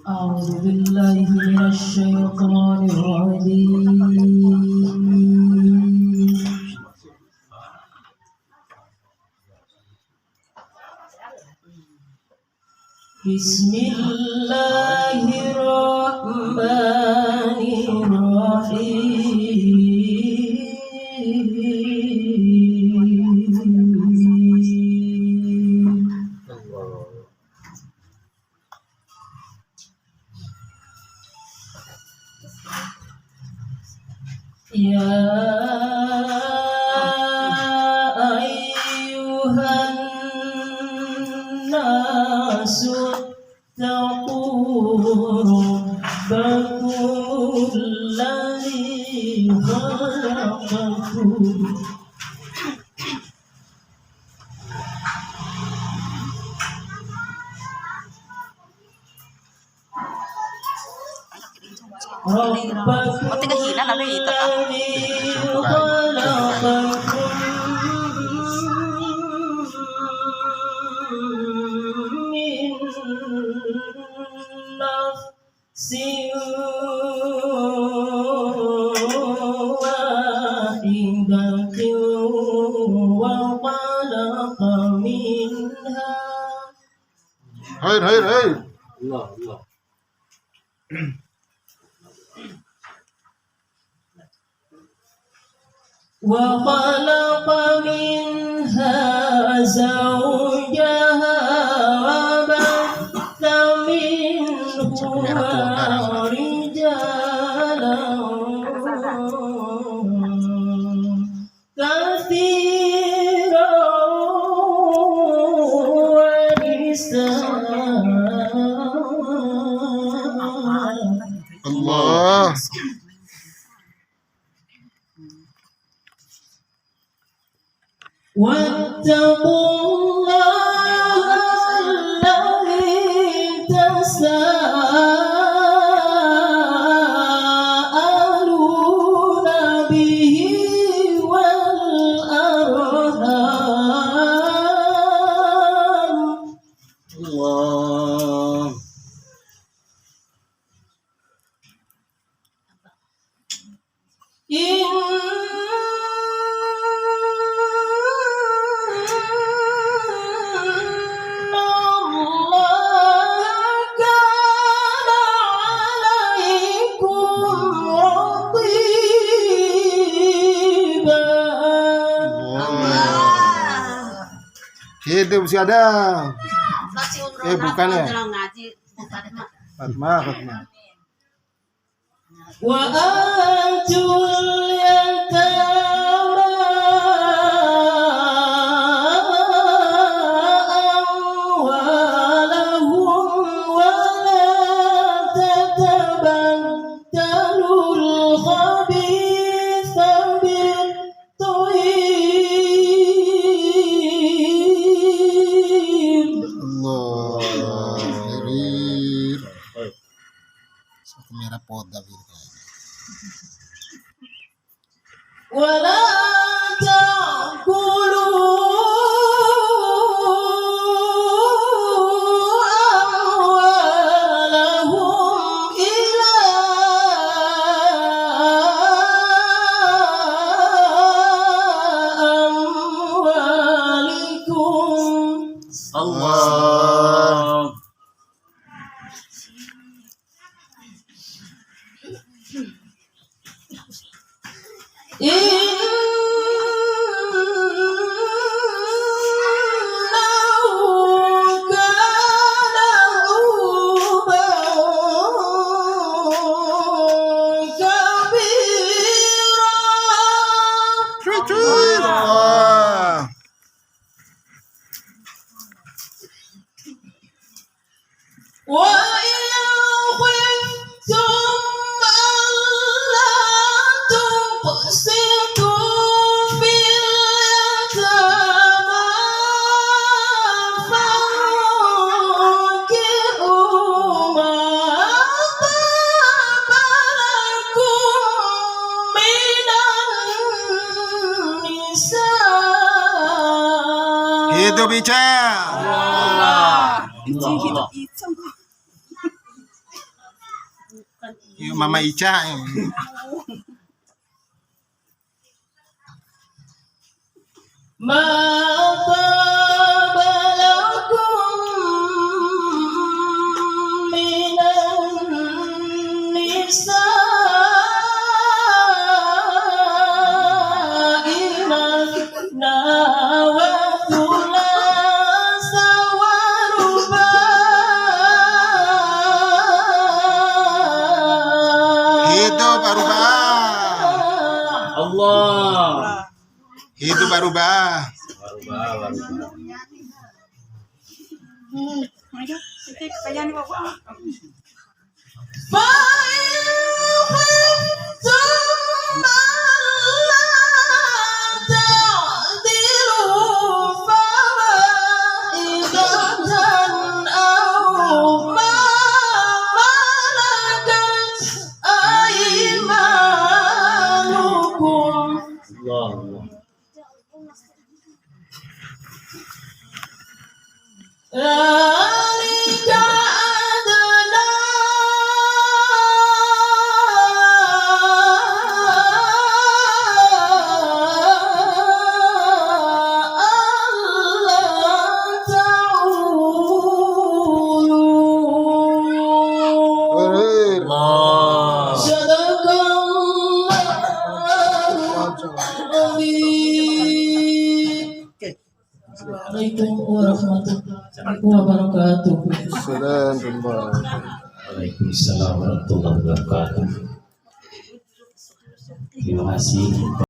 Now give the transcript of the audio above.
أعوذ بالله من الشيطان الرجيم بسم الله الرحمن الرحيم يا أيها الناس اتقوا ربكم الذي خلقكم Hai. Allah. وخلق منها زوجها وبث منهما رجالا كثيرا ونساء Allah. واتقوا الله الذي تساءلون به والأرحام Allah. Hidup masih ada. Bukan ya? Fatmah. وآتوا اليتامى أموالهم ولا تتبدلوا الخبيث بالطيب Allah. Hirir. Satu merah poda gitu. ولا تأكلوا أموالهم إلى أموالكم Allah. Allah. وإن خفتم ألا تقسطوا في اليتامى فانكحوا ما طاب لكم من النساء. Hidup Ica. Allah. Hidup Yuk, Mama Ica. Ma qabalakum minan nisa'i mathna wa thulatha wa ruba'. Hidup berubah. Allah. Hidup berubah. Allah. Zalika adalah Allah ta'ulu. Allah. Assalamualaikum warahmatullahi wabarakatuh. Waalaikumsalam warahmatullahi wabarakatuh. Terima kasih.